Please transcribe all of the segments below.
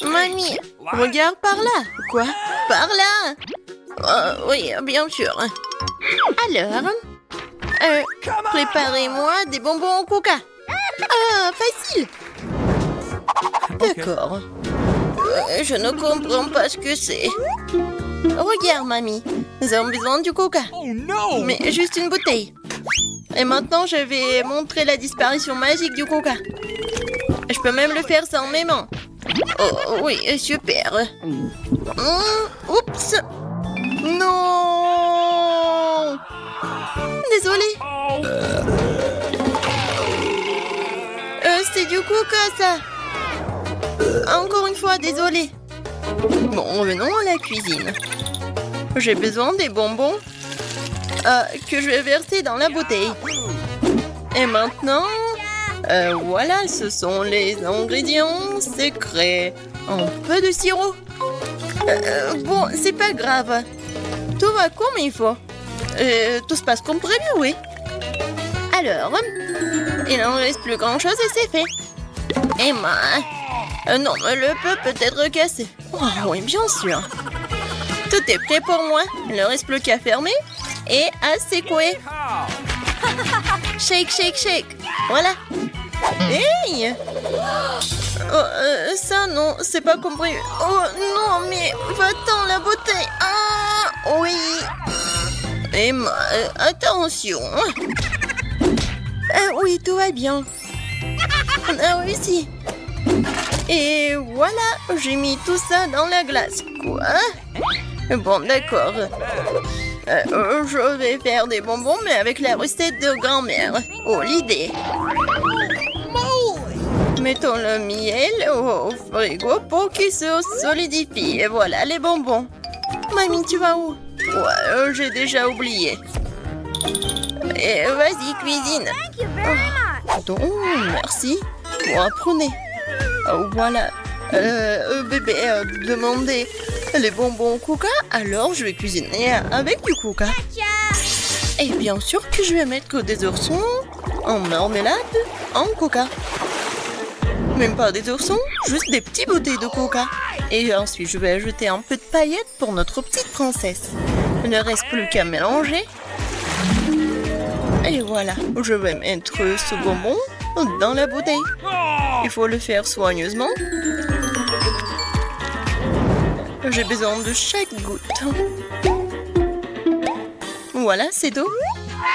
Mamie, regarde par là. Quoi? Par là? Oui, bien sûr. Alors, préparez-moi des bonbons au coca. Ah, facile. D'accord. Je ne comprends pas ce que c'est. Regarde, mamie. Nous avons besoin du coca. Oh no! Mais juste une bouteille. Et maintenant, je vais montrer la disparition magique du coca. Je peux même le faire sans mes mains. Oh, oui, super. Oups. Non. Désolée. C'est du coca, ça. Encore une fois, désolée. Bon, revenons à la cuisine. J'ai besoin des bonbons que je vais verser dans la bouteille. Et maintenant, voilà, ce sont les ingrédients secrets. Un peu de sirop. Bon, c'est pas grave. Tout va comme il faut. Tout se passe comme prévu, oui. Alors, il n'en reste plus grand-chose et c'est fait. Emma, non, le peu peut être cassé. Oh, oui, bien sûr. Tout est prêt pour moi. Il ne reste plus qu'à fermer et à secouer. Shake, shake, shake. Voilà. Hey! Ça, non, c'est pas compris. Oh, non, mais va-t'en, la bouteille. Ah, oui. Emma, attention. Oui, tout va bien. On a réussi. Et voilà, j'ai mis tout ça dans la glace. Quoi? Bon, d'accord. Je vais faire des bonbons, mais avec la recette de grand-mère. Oh, l'idée. Mettons le miel au frigo pour qu'il se solidifie. Et voilà les bonbons. Mamie, tu vas où? Ouais, j'ai déjà oublié. Et vas-y, cuisine. Donc, merci. Bon, apprenez. Voilà. Bébé a demandé les bonbons au coca, alors je vais cuisiner avec du coca. Et bien sûr que je vais mettre des oursons en marmelade en coca. Même pas des oursons, juste des petites bouteilles de coca. Et ensuite, je vais ajouter un peu de paillettes pour notre petite princesse. Il ne reste plus qu'à mélanger. Et voilà, je vais mettre ce bonbon dans la bouteille. Il faut le faire soigneusement. J'ai besoin de chaque goutte. Voilà, c'est tout.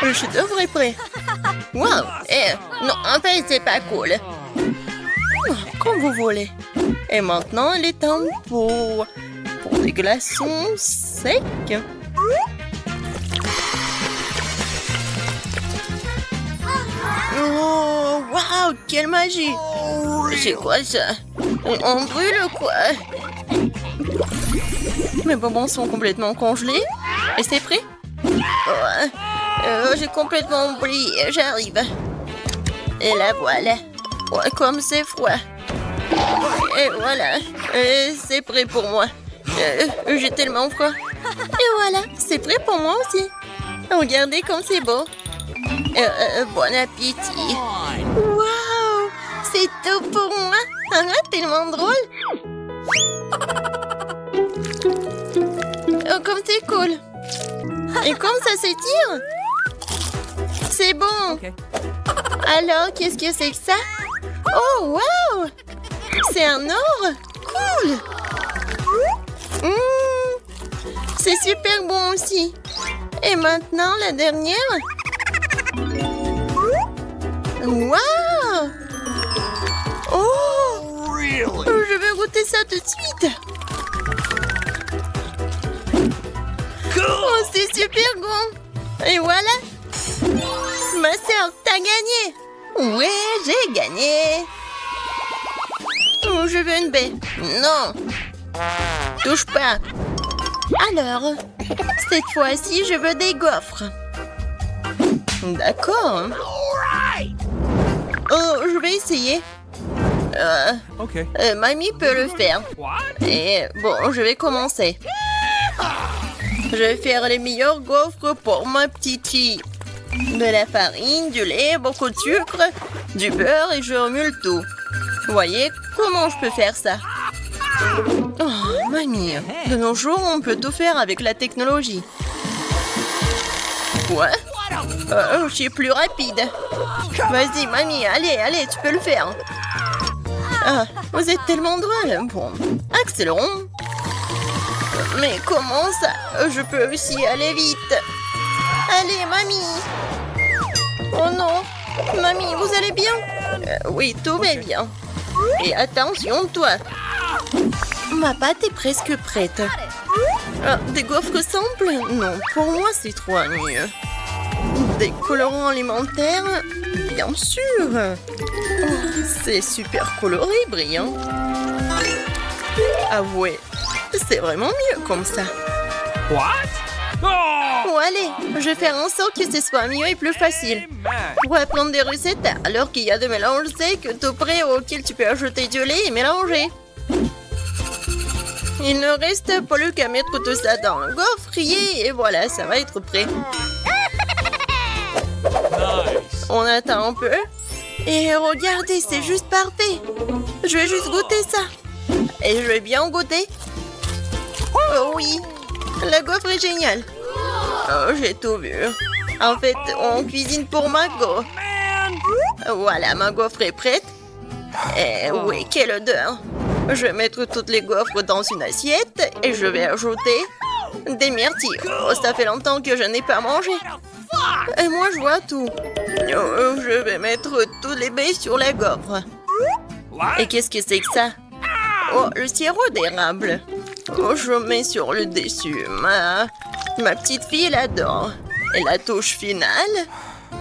Le chef-d'œuvre est prêt. Waouh! Non, en fait, c'est pas cool. Comme vous voulez. Et maintenant, il est temps pour des glaçons secs. Oh, waouh, quelle magie! C'est quoi ça? On brûle quoi? Mes bonbons sont complètement congelés. Et c'est prêt? J'ai complètement oublié, j'arrive. Et la voilà. Ouais, comme c'est froid. Et voilà, c'est prêt pour moi. J'ai tellement froid. Et voilà, c'est prêt pour moi aussi. Regardez comme c'est beau. Bon appétit. Waouh, c'est tout pour moi. Tellement drôle. Oh, comme c'est cool. Et comme ça s'étire. C'est bon. Okay. Alors, qu'est-ce que c'est que ça? Oh, waouh! C'est un or? Cool! C'est super bon aussi. Et maintenant, la dernière. Waouh! Oh! Really? Je vais goûter ça tout de suite. Oh, c'est super bon. Et voilà. Ma sœur, t'as gagné. Ouais, j'ai gagné. Oh, je veux une baie. Non. Touche pas. Alors, cette fois-ci, je veux des gaufres. D'accord. Oh, je vais essayer. Okay. Mamie peut le faire. Et bon, je vais commencer. Je vais faire les meilleurs gaufres pour ma petite fille. De la farine, du lait, beaucoup de sucre, du beurre et je remue le tout. Vous voyez comment je peux faire ça? Oh, mamie, de nos jours, on peut tout faire avec la technologie. Quoi? Je suis plus rapide. Vas-y, mamie, allez, tu peux le faire. Ah, vous êtes tellement drôle. Bon, accélérons. Mais comment ça? Je peux aussi aller vite. Allez, mamie. Oh non. Mamie, vous allez bien? Oui, tout va bien. Et attention, toi. Ma pâte est presque prête. Ah, des gaufres simples? Non, pour moi, c'est trop ennuyeux. Des colorants alimentaires? Bien sûr. Oh, c'est super coloré, brillant. Avouez, c'est vraiment mieux comme ça. What? Oh! Oh, allez, je vais faire en sorte que ce soit mieux et plus facile. Pour apprendre des recettes, alors qu'il y a des mélanges secs tout prêts auxquels tu peux ajouter du lait et mélanger. Il ne reste plus qu'à mettre tout ça dans le gaufrier et voilà, ça va être prêt. Nice. On attend un peu. Et regardez, c'est juste parfait. Je vais juste goûter ça. Et je vais bien goûter. Oh oui, la gaufre est géniale. Oh, j'ai tout vu. En fait, on cuisine pour Margot. Voilà, ma gaufre est prête. Et oui, quelle odeur. Je vais mettre toutes les gaufres dans une assiette et je vais ajouter des myrtilles. Oh, ça fait longtemps que je n'ai pas mangé. Et moi, je vois tout. Je vais mettre tous les baies sur la gaufre. Et qu'est-ce que c'est que ça? Oh, le sirop d'érable. Oh, je mets sur le dessus. Ma petite fille l'adore. Et la touche finale,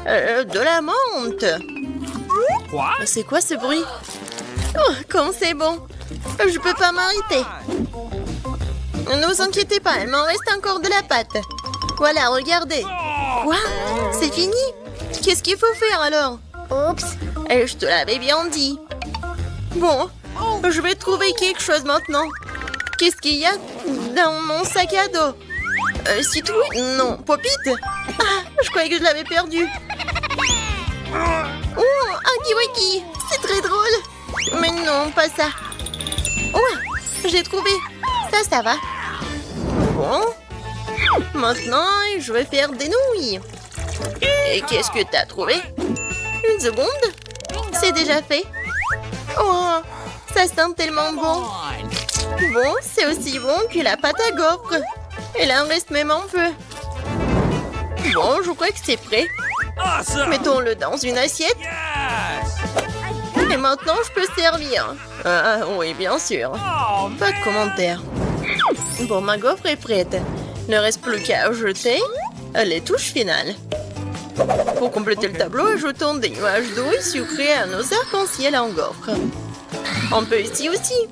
de la menthe. What? C'est quoi ce bruit? Oh, comme c'est bon. Je peux pas m'arrêter. Ne vous inquiétez pas, il m'en reste encore de la pâte. Voilà, regardez. Quoi? C'est fini? Qu'est-ce qu'il faut faire alors? Oups. Et je te l'avais bien dit. Bon, je vais trouver quelque chose maintenant. Qu'est-ce qu'il y a dans mon sac à dos? Citrouille? Non. Popite? Ah, je croyais que je l'avais perdu. Oh, un kiwaki. C'est très drôle. Mais non, pas ça. Oh, j'ai trouvé. Ça va. Bon. Maintenant, je vais faire des nouilles. Et qu'est-ce que t'as trouvé? Une seconde. C'est déjà fait. Oh, ça sent tellement bon. Bon, c'est aussi bon que la pâte à gaufres. Il en reste même un peu. Bon, je crois que c'est prêt. Awesome. Mettons-le dans une assiette. Yes. Et maintenant, je peux servir. Ah, oui, bien sûr. Oh, Pas de commentaires. Bon, ma gaufre est prête. Il ne reste plus qu'à ajouter les touches finales. Pour compléter le tableau, ajoutons des nuages d'eau sucrés à nos arcs-en-ciel en gaufre. On peut ici aussi.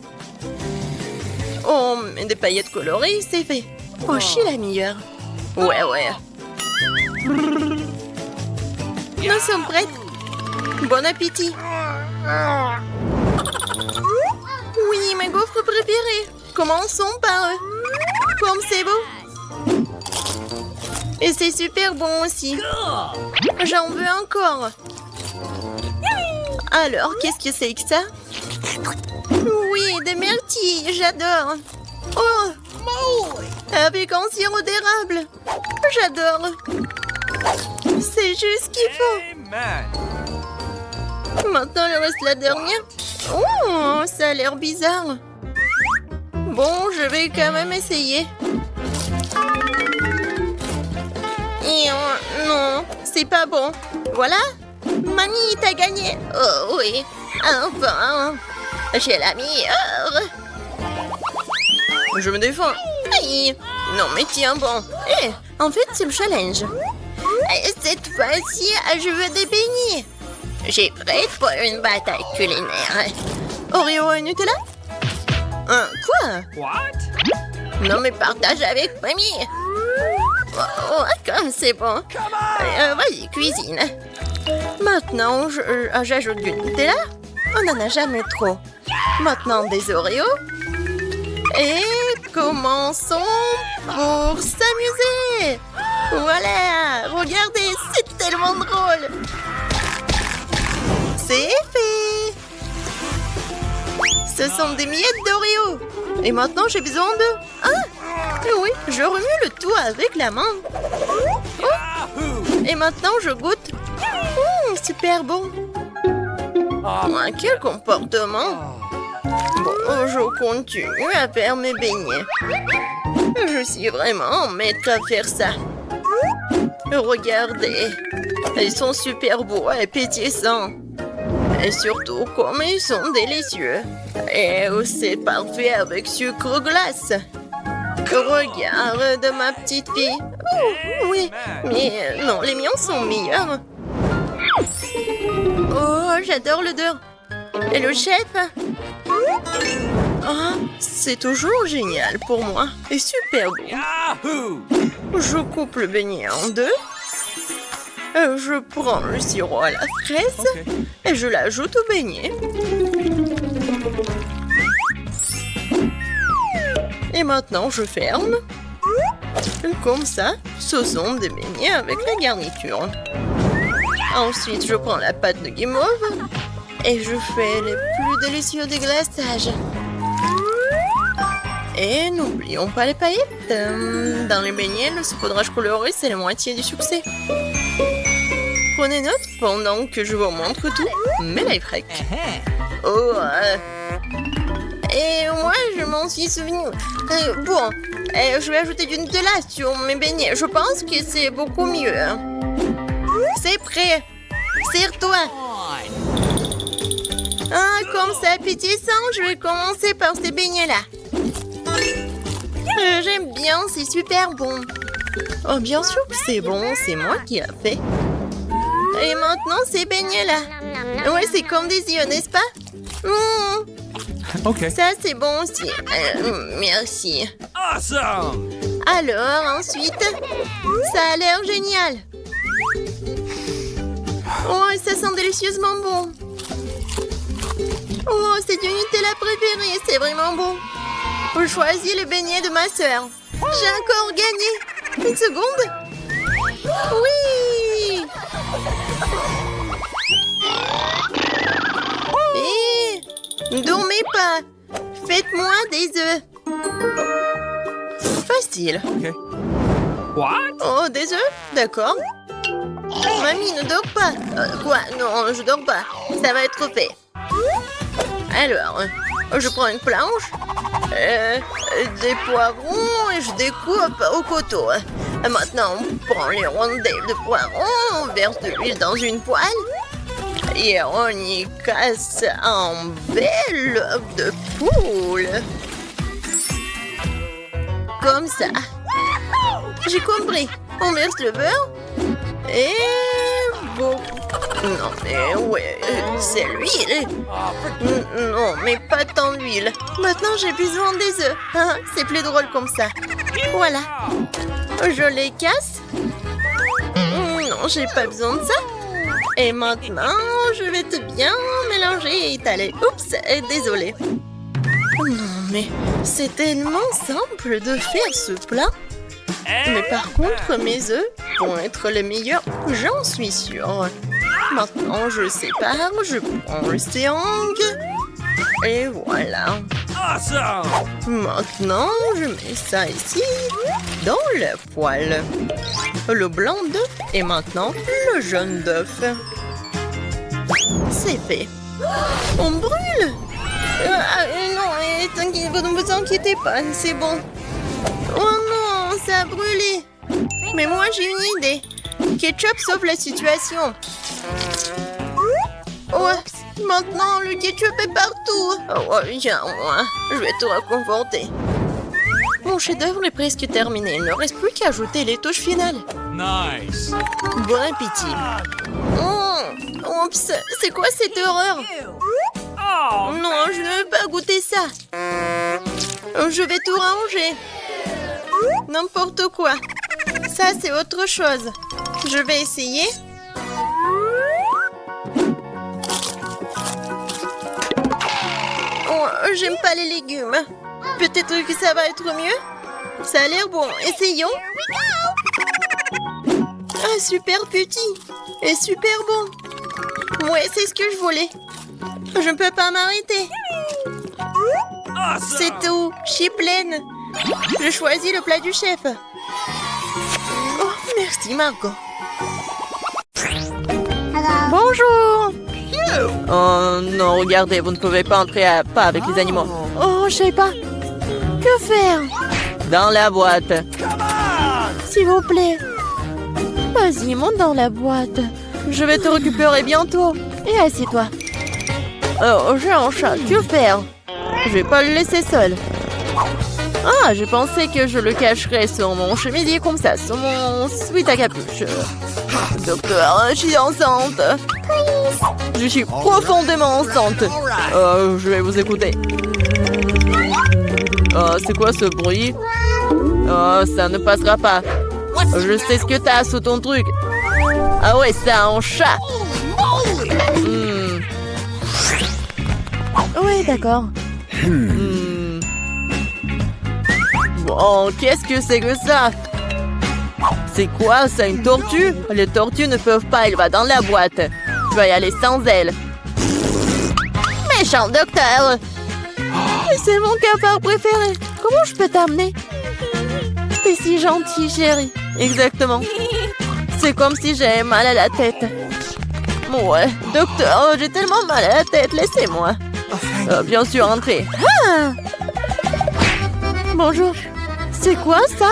Oh, mais des paillettes colorées, c'est fait. Oh, je suis la meilleure. Ouais. Nous sommes prêtes. Bon appétit. Oui, ma gaufre préférée. Commençons par comme c'est beau. Et c'est super bon aussi. J'en veux encore. Alors, qu'est-ce que c'est que ça? Oui, des myrtilles, j'adore. Oh, avec un sirop d'érable. J'adore. C'est juste ce qu'il faut. Amen. Maintenant, il reste la dernière. Oh, ça a l'air bizarre. Bon, je vais quand même essayer. Et non, c'est pas bon. Voilà. Mamie, t'as gagné. Oh oui, enfin. J'ai la meilleure. Je me défends. Aïe. Non, mais tiens bon. En fait, c'est le challenge. Cette fois-ci, je veux des beignets. J'ai prête pour une bataille culinaire. Oreo et Nutella? Quoi? What? Non, mais partage avec mamie. Oh, comme c'est bon. Vas-y, cuisine. Maintenant, j'ajoute du Nutella. On n'en a jamais trop. Maintenant, des Oreos. Et commençons pour s'amuser. Voilà, regardez, c'est tellement drôle. C'est fait. Ce sont des miettes d'Oreo. Et maintenant, j'ai besoin de... Ah! Oui, je remue le tout avec la main. Yahoo! Et maintenant, je goûte. Super bon. Quel comportement. Bon, je continue à faire mes beignets. Je suis vraiment maître à faire ça. Regardez. Ils sont super beaux et pétillants. Et surtout, comme ils sont délicieux. Et c'est parfait avec sucre glace. Regarde ma petite fille. Oh, oui, mais non, les miens sont meilleurs. Oh, j'adore l'odeur. Et le chef? Ah, c'est toujours génial pour moi. Et super bon. Yahoo! Je coupe le beignet en deux. Je prends le sirop à la fraise et je l'ajoute au beignet. Et maintenant, je ferme. Comme ça, ce sont des beignets avec la garniture. Ensuite, je prends la pâte de guimauve et je fais les plus délicieux déglaçages. Et n'oublions pas les paillettes. Dans les beignets, le saupoudrage coloré, c'est la moitié du succès. Prenez note pendant que je vous montre tout, mes lifehacks. Oh, et moi, je m'en suis souvenu. Bon, je vais ajouter du Nutella sur mes beignets. Je pense que c'est beaucoup mieux. C'est prêt. Serre-toi. Ah, comme c'est appétissant, je vais commencer par ces beignets-là. J'aime bien, c'est super bon. Oh, bien sûr que c'est bon, c'est moi qui l'ai fait. Et maintenant, ces beignets-là. Ouais, c'est comme des yeux, n'est-ce pas? OK. Ça, c'est bon aussi. Merci. Awesome! Alors, ensuite, ça a l'air génial. Oh, ça sent délicieusement bon. Oh, c'est du Nutella préféré, c'est vraiment bon. Je choisis le beignet de ma sœur. J'ai encore gagné. Une seconde. Oui! Hé! Dormez pas. Faites-moi des œufs. Facile. OK. What? Oh, des œufs? D'accord. Mamie, ne dors pas. Quoi? Non, je dors pas. Ça va être fait. Alors, je prends une planche, des poivrons et je découpe au couteau. Maintenant, on prend les rondelles de poivrons, on verse de l'huile dans une poêle et on y casse un bel œuf de poule. Comme ça. J'ai compris. On verse le beurre et bon. Non, mais ouais, c'est l'huile. Non, mais pas tant d'huile. Maintenant, j'ai besoin des œufs. C'est plus drôle comme ça. Voilà. Je les casse. Non, j'ai pas besoin de ça. Et maintenant, je vais tout bien mélanger et étaler. Oups, désolée. Non, mais c'est tellement simple de faire ce plat. Mais par contre, mes œufs vont être les meilleurs, j'en suis sûre. Maintenant, je sépare, je prends le triangle. Et voilà. Awesome! Maintenant, je mets ça ici, dans la poêle. Le blanc d'œuf et maintenant le jaune d'œuf. C'est fait. On brûle! Non, ne vous inquiétez pas, c'est bon. Oh non, ça a brûlé. Mais moi, j'ai une idée. Ketchup sauve la situation. Oh, maintenant, le ketchup est partout. Oh, viens, je vais te réconforter. Mon chef-d'œuvre est presque terminé. Il ne reste plus qu'à ajouter les touches finales. Nice! Bon appétit. Oups, c'est quoi cette horreur? Oh! Non, je ne veux pas goûter ça. Je vais tout ranger. N'importe quoi. Ça, c'est autre chose. Je vais essayer. Oh, j'aime pas les légumes. Peut-être que ça va être mieux. Ça a l'air bon. Essayons. Ah, super petit. Et super bon. Ouais, c'est ce que je voulais. Je ne peux pas m'arrêter. C'est tout. Je suis pleine. Je choisis le plat du chef. Oh, merci Margot. Bonjour. Oh non, regardez, vous ne pouvez pas entrer pas avec les animaux. Oh, je sais pas. Que faire? Dans la boîte. S'il vous plaît. Vas-y, monte dans la boîte. Je vais te récupérer bientôt. Et assieds-toi. Oh, j'ai un chat. Que faire? Je vais pas le laisser seul. Ah, je pensais que je le cacherais sur mon chemisier comme ça, sur mon sweat à capuche. Docteur, je suis enceinte. Je suis profondément enceinte. Je vais vous écouter. C'est quoi ce bruit? Ça ne passera pas. Je sais ce que t'as sous ton truc. Ah ouais, c'est un chat. Oui, d'accord. Bon, qu'est-ce que c'est que ça? C'est quoi ça, une tortue? Les tortues ne peuvent pas, elle va dans la boîte. Tu vas y aller sans elle. Méchant docteur! C'est mon cafard préféré. Comment je peux t'amener? T'es si gentil, chérie. Exactement. C'est comme si j'avais mal à la tête. Ouais, docteur, j'ai tellement mal à la tête, laissez-moi. Bien sûr, entrez. Ah! Bonjour. C'est quoi ça?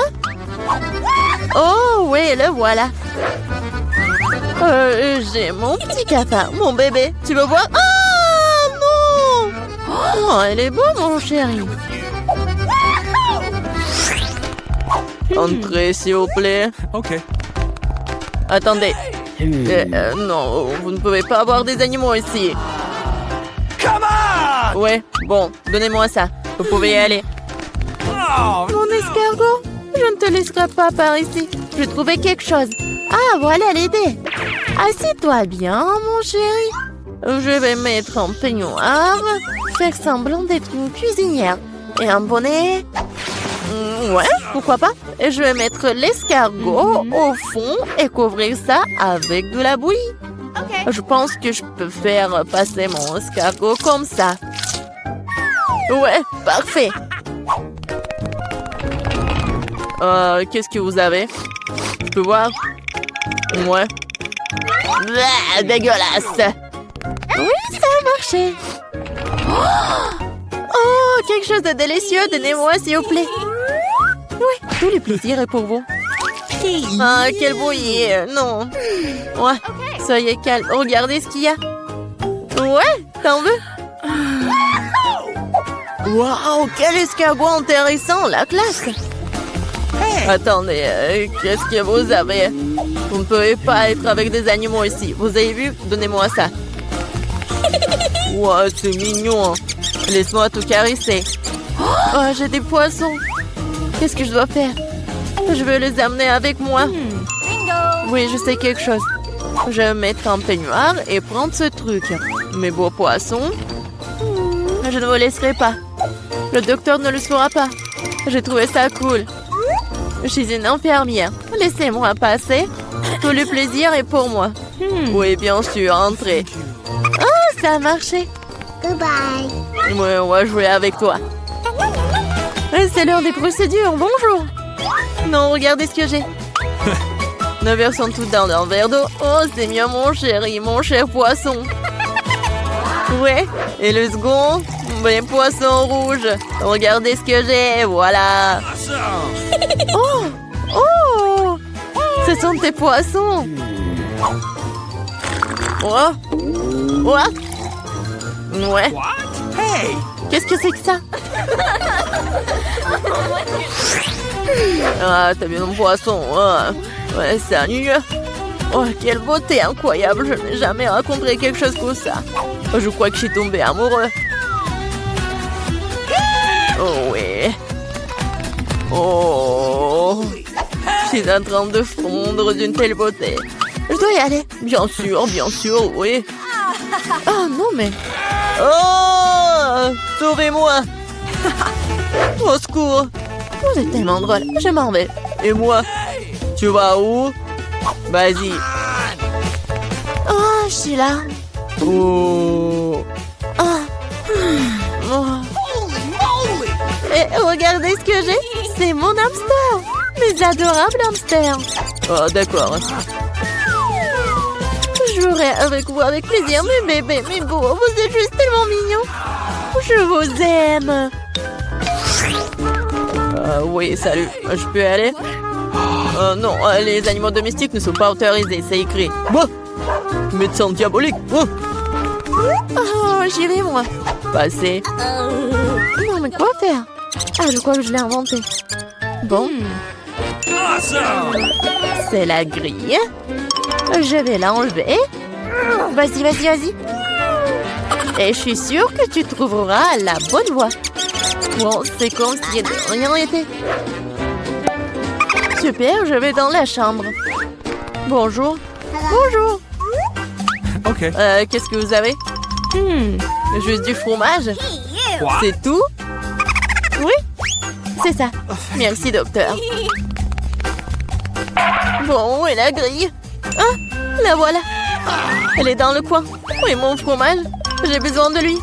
Oh oui, le voilà. J'ai mon petit cafard, mon bébé. Tu veux voir? Ah non! Oh, elle est beau, mon chéri. Entrez, s'il vous plaît. OK. Attendez. Non, vous ne pouvez pas avoir des animaux ici. Come on! Ouais, bon, donnez-moi ça. Vous pouvez y aller. Oh, Mon escargot, je ne te laisserai pas par ici. Je vais trouver quelque chose. Ah, voilà l'idée. Assieds-toi bien, mon chéri. Je vais mettre un peignoir, faire semblant d'être une cuisinière. Et un bonnet. Ouais, pourquoi pas. Et je vais mettre l'escargot au fond et couvrir ça avec de la bouillie. Je pense que je peux faire passer mon escargot comme ça. Ouais, parfait. Qu'est-ce que vous avez? Je peux voir? Ouais. Blah, dégueulasse. Oui, ça a marché. Oh, quelque chose de délicieux. Donnez-moi, s'il vous plaît. Oui, tout le plaisir est pour vous. Ah, quel bouillie. Non. Ouais, soyez calme. Regardez ce qu'il y a. Ouais, t'en veux? Waouh, quel escargot intéressant, la classe. Attendez, qu'est-ce que vous avez? Vous ne pouvez pas être avec des animaux ici. Vous avez vu? Donnez-moi ça. Wow, c'est mignon. Laisse-moi tout caresser. Oh, j'ai des poissons. Qu'est-ce que je dois faire? Je veux les amener avec moi. Oui, je sais quelque chose. Je vais mettre un peignoir et prendre ce truc. Mes beaux poissons. Je ne vous laisserai pas. Le docteur ne le saura pas. J'ai trouvé ça cool. Je suis une infirmière. Laissez-moi passer. Tout le plaisir est pour moi. Oui, bien sûr, entrez. Oh, ça a marché. Goodbye. Oui, on va jouer avec toi. C'est l'heure des procédures. Bonjour. Non, regardez ce que j'ai. Nos verres sont toutes dans un verre d'eau. Oh, c'est mieux, mon chéri, mon cher poisson. Ouais. Et le second, mes poissons rouges. Regardez ce que j'ai. Voilà. Oh, oh, ce sont tes poissons. Oh, ouais. Ouais. what? Hey! Qu'est-ce que c'est que ça? Ah, t'as vu mon poisson? Ouais, salut. Oh, quelle beauté incroyable. Je n'ai jamais rencontré quelque chose comme ça. Je crois que je suis tombée amoureux. Oh, oui. Oh. Je suis en train de fondre d'une telle beauté. Je dois y aller. Bien sûr, oui. Oh, non, mais... Oh! Sauvez-moi! Au secours! Vous êtes tellement drôle. Je m'en vais. Et moi? Tu vas où? Vas-y. Oh, je suis là. Oh. Oh. Oh. regardez ce que j'ai. C'est mon hamster. Mes adorables hamsters. Oh, d'accord. Je jouerai avec vous avec plaisir, mes bébés, mes beaux. Vous êtes juste tellement mignons. Je vous aime. Oui, salut. Je peux aller? Non, les animaux domestiques ne sont pas autorisés, c'est écrit. Bah, médecin diabolique. Oh, j'irai, moi. Passez. Non, mais quoi faire? Ah, je crois que je l'ai inventé. Bon. Awesome! C'est la grille. Je vais l'enlever. Vas-y, vas-y, vas-y. Et je suis sûre que tu trouveras la bonne voie. Bon, c'est comme si de rien n'était. Super, je vais dans la chambre. Bonjour. Bonjour. Ok. Qu'est-ce que vous avez? Juste du fromage. Quoi? C'est tout? Oui, c'est ça. Merci, docteur. Bon, et la grille? Ah, la voilà. Elle est dans le coin. Oui, mon fromage. J'ai besoin de lui.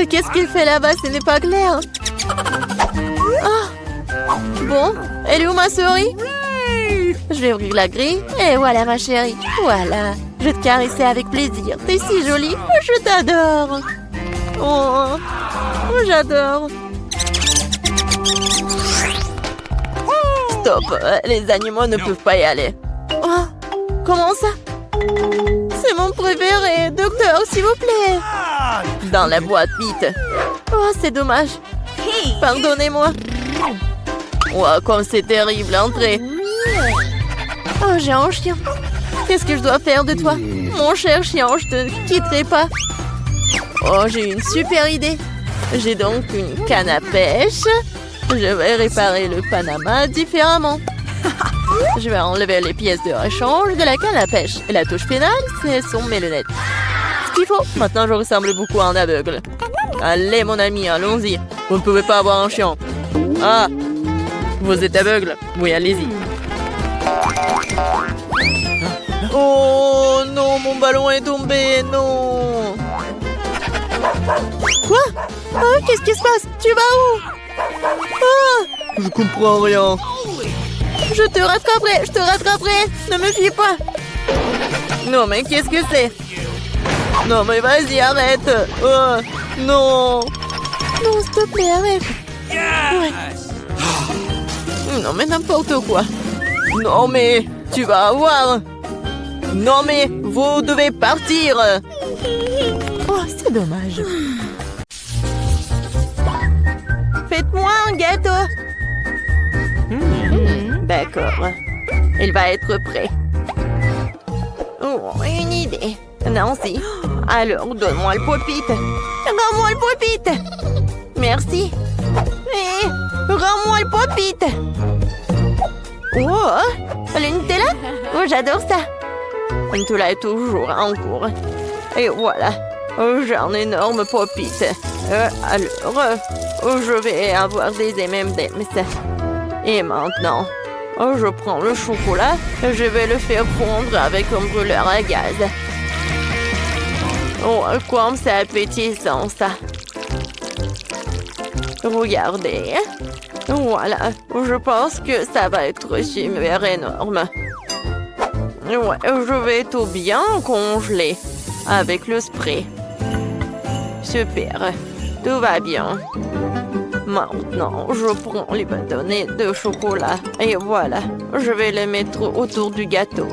Qu'est-ce qu'il fait là-bas? Ce n'est pas clair. Ah. Bon, elle est où ma souris? Je vais ouvrir la grille. Et voilà ma chérie. Voilà. Je vais te caresser avec plaisir. T'es si jolie. Je t'adore. Oh, j'adore. Stop. Les animaux ne peuvent pas y aller. Oh, comment ça? C'est mon préféré. Docteur, s'il vous plaît. Dans la boîte, vite. Oh, c'est dommage. Pardonnez-moi. Oh, comme c'est terrible, entrez. Oh, j'ai un chien. Qu'est-ce que je dois faire de toi? Mon cher chien, je te quitterai pas. Oh, j'ai une super idée. J'ai donc une canne à pêche. Je vais réparer le Panama différemment. Je vais enlever les pièces de rechange de la canne à pêche. Et la touche finale, ce sont mes lunettes. Ce qu'il faut. Maintenant, je ressemble beaucoup à un aveugle. Allez, mon ami, allons-y. Vous ne pouvez pas avoir un chien. Ah, vous êtes aveugle? Oui, allez-y. Oh non, mon ballon est tombé, non. Quoi? Qu'est-ce qui se passe? Tu vas où? Je comprends rien. Je te rattraperai. Ne me fuis pas. Non, mais qu'est-ce que c'est? Non, mais vas-y, arrête. Oh, non. Non, s'il te plaît, arrête. Ouais. Non, mais n'importe quoi. Non, mais tu vas voir. Non, mais vous devez partir. Oh, c'est dommage. Faites-moi un gâteau. D'accord. Il va être prêt. Oh, une idée. Nancy, alors donne-moi le pop-it. Rends-moi le pop-it. Merci. Et rends-moi le pop-it. Oh, le Nutella? Oh, j'adore ça. Le Nutella est toujours en cours. Et voilà, j'ai un énorme pop-it. Alors, je vais avoir des M&M's. Et maintenant, je prends le chocolat et je vais le faire fondre avec un brûleur à gaz. Oh, comme c'est appétissant, ça. Regardez. Voilà, je pense que ça va être super énorme. Ouais, je vais tout bien congeler avec le spray. Super, tout va bien. Maintenant, je prends les bâtonnets de chocolat et voilà, je vais les mettre autour du gâteau.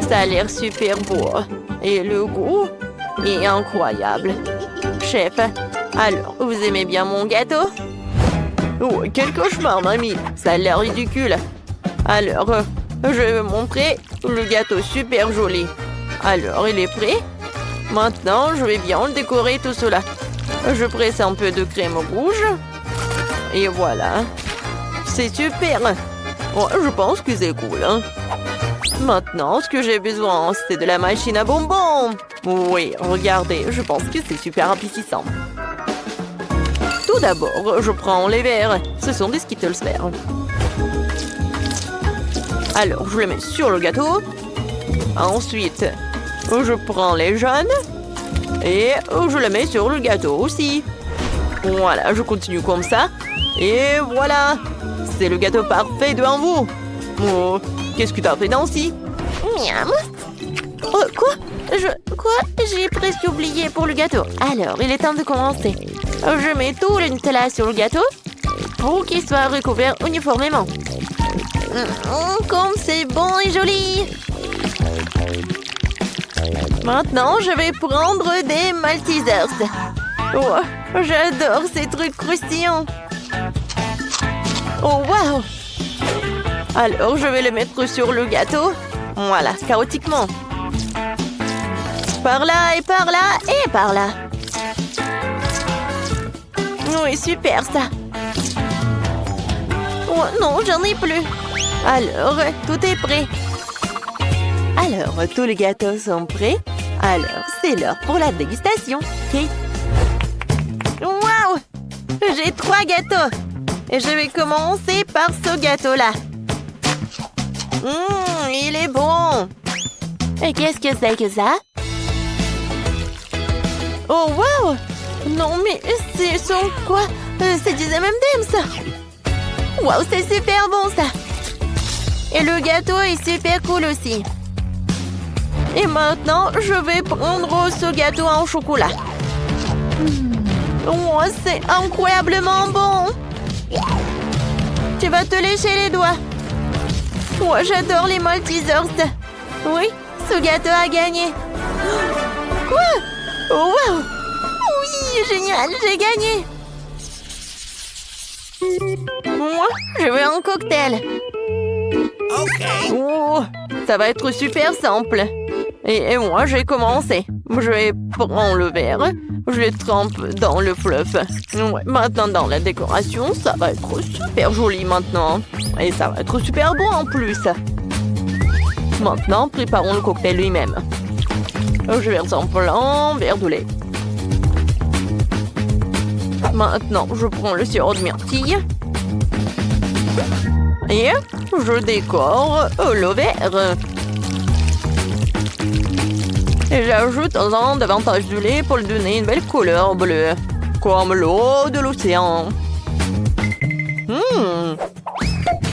Ça a l'air super beau et le goût est incroyable. Chef, alors, vous aimez bien mon gâteau? Oh, quel cauchemar, mamie. Ça a l'air ridicule. Alors, je vais vous montrer le gâteau super joli. Alors, il est prêt? Maintenant, je vais bien décorer tout cela. Je presse un peu de crème rouge. Et voilà. C'est super. Oh, je pense que c'est cool. Hein? Maintenant, ce que j'ai besoin, c'est de la machine à bonbons. Oui, regardez, je pense que c'est super appétissant. Tout d'abord, je prends les verts. Ce sont des Skittles verts. Alors, je les mets sur le gâteau. Ensuite, je prends les jaunes. Et je les mets sur le gâteau aussi. Voilà, je continue comme ça. Et voilà. C'est le gâteau parfait devant vous. Oh, qu'est-ce que tu as fait, Nancy? Miam. Oh, quoi? J'ai presque oublié pour le gâteau. Alors, il est temps de commencer. Je mets tout le Nutella sur le gâteau pour qu'il soit recouvert uniformément. Comme c'est bon et joli! Maintenant, je vais prendre des Maltesers. Oh, j'adore ces trucs croustillants. Oh, wow! Alors, je vais le mettre sur le gâteau. Voilà, chaotiquement. Par là et par là et par là. Oui, super ça. Oh non, j'en ai plus. Alors, tout est prêt. Alors, tous les gâteaux sont prêts. Alors, c'est l'heure pour la dégustation. Kate. Waouh! J'ai 3 gâteaux. Et je vais commencer par ce gâteau-là. Il est bon. Et qu'est-ce que c'est que ça? Oh, wow! Non, mais ce sont quoi? C'est des M&M's, ça! Wow, c'est super bon, ça! Et le gâteau est super cool aussi. Et maintenant, je vais prendre ce gâteau en chocolat. Oh, c'est incroyablement bon! Tu vas te lécher les doigts. Oh, j'adore les Maltesers. Oui, ce gâteau a gagné. Quoi? Oh, wow! Oui, génial, j'ai gagné! Moi, je veux un cocktail. Okay. Oh, ça va être super simple. Et moi, j'ai commencé. Je vais prendre le verre, je le trempe dans le fluff. Ouais, maintenant, dans la décoration, ça va être super joli maintenant. Et ça va être super bon en plus. Maintenant, préparons le cocktail lui-même. Je verse un plein verre de lait. Maintenant, je prends le sirop de myrtille. Et je décore le verre. Et j'ajoute davantage de lait pour lui donner une belle couleur bleue. Comme l'eau de l'océan.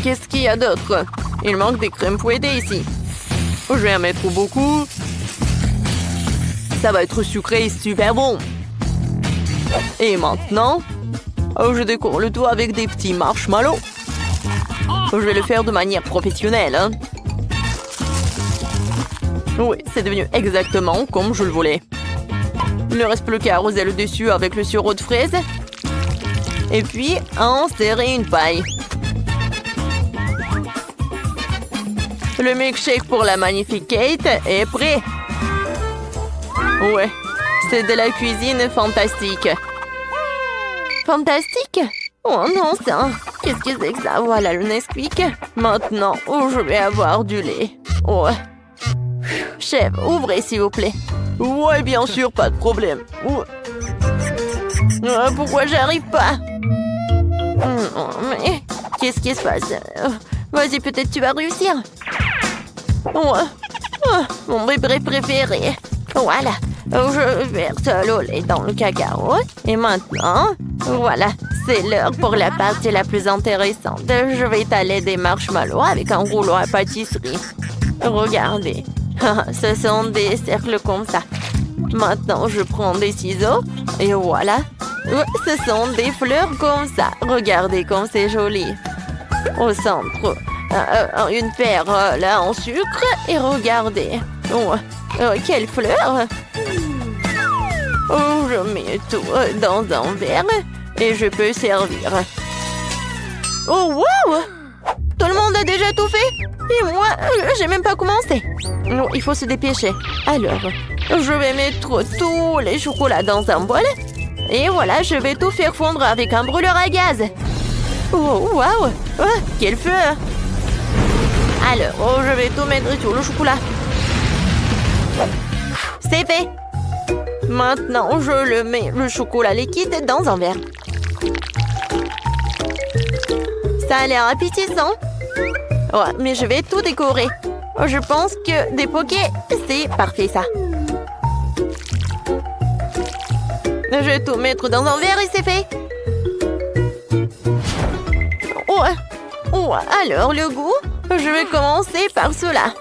Qu'est-ce qu'il y a d'autre? Il manque des crèmes fouettées ici. Je vais en mettre beaucoup. Ça va être sucré et super bon. Et maintenant, je décore le tout avec des petits marshmallows. Je vais le faire de manière professionnelle. Hein. Oui, c'est devenu exactement comme je le voulais. Il ne reste plus qu'à arroser le dessus avec le sirop de fraise. Et puis, insérer une paille. Le milkshake pour la magnifique Kate est prêt. Ouais, c'est de la cuisine fantastique. Fantastique? Oh non, ça. Qu'est-ce que c'est que ça? Voilà le Nesquik. Maintenant, je vais avoir du lait. Oh. Chef, ouvrez s'il vous plaît. Ouais, bien sûr, pas de problème. Pourquoi j'arrive pas? Mais qu'est-ce qui se passe? Vas-y, peut-être tu vas réussir. Mon bébé préféré. Voilà. Je verse le lait dans le cacao. Et maintenant, voilà, c'est l'heure pour la partie la plus intéressante. Je vais étaler des marshmallows avec un rouleau à pâtisserie. Regardez. Ce sont des cercles comme ça. Maintenant, je prends des ciseaux. Et voilà. Ce sont des fleurs comme ça. Regardez comme c'est joli. Au centre, une paire là en sucre. Et regardez. Quelle fleur! Je mets tout dans un verre et je peux servir. Oh, wow! Tout le monde a déjà tout fait? Et moi, j'ai même pas commencé. Non, il faut se dépêcher. Alors, je vais mettre tous les chocolats dans un bol. Et voilà, je vais tout faire fondre avec un brûleur à gaz. Oh, wow! Quel feu! Alors, je vais tout mettre sur le chocolat. C'est fait! Maintenant, je mets le chocolat liquide dans un verre. Ça a l'air appétissant. Ouais, mais je vais tout décorer. Je pense que des pokés, c'est parfait ça. Je vais tout mettre dans un verre et c'est fait. Ouais. Ouais. Alors, le goût, je vais commencer par cela.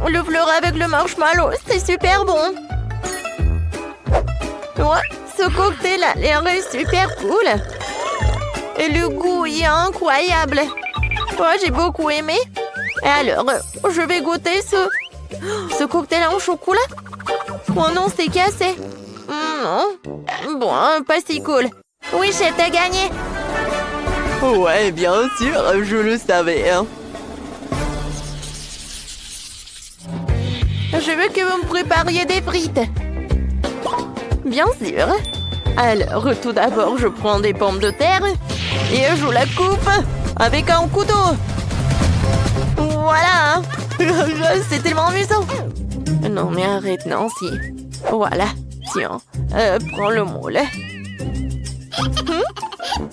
Le fleur avec le marshmallow, c'est super bon. Ouais, ce cocktail a l'air super cool. Et le goût est incroyable. Ouais, j'ai beaucoup aimé. Et alors, je vais goûter ce cocktail en chocolat. Oh non, c'est cassé. Non. Bon, pas si cool. Oui, chef, t'as gagné. Ouais, bien sûr, je le savais. Je veux que vous me prépariez des frites. Bien sûr. Alors, tout d'abord, je prends des pommes de terre et je la coupe avec un couteau. Voilà. C'est tellement amusant. Non, mais arrête, Nancy. Voilà. Tiens, prends le moule.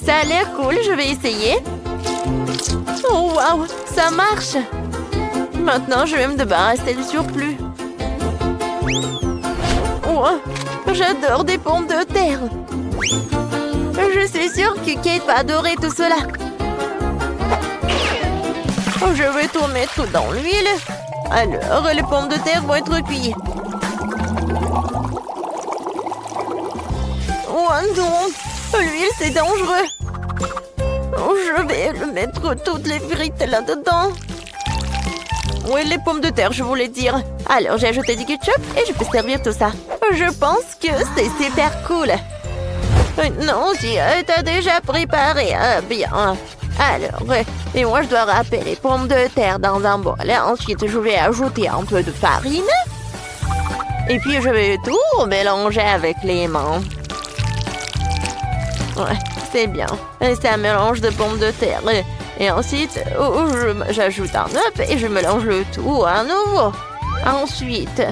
Ça a l'air cool, je vais essayer. Oh, waouh, ça marche. Maintenant, je vais me débarrasser du surplus. Oh, j'adore des pommes de terre. Je suis sûre que Kate va adorer tout cela. Je vais tout mettre dans l'huile. Alors, les pommes de terre vont être cuites. Oh non, l'huile c'est dangereux. Je vais mettre toutes les frites là-dedans. Oui, les pommes de terre, je voulais dire. Alors, j'ai ajouté du ketchup et je peux servir tout ça. Je pense que c'est super cool. Non, si t'as déjà préparé, bien. Alors, et moi, je dois râper les pommes de terre dans un bol. Ensuite, je vais ajouter un peu de farine. Et puis, je vais tout mélanger avec les mains. Ouais, c'est bien. C'est un mélange de pommes de terre. Et ensuite, j'ajoute un œuf et je mélange le tout à nouveau. Ensuite,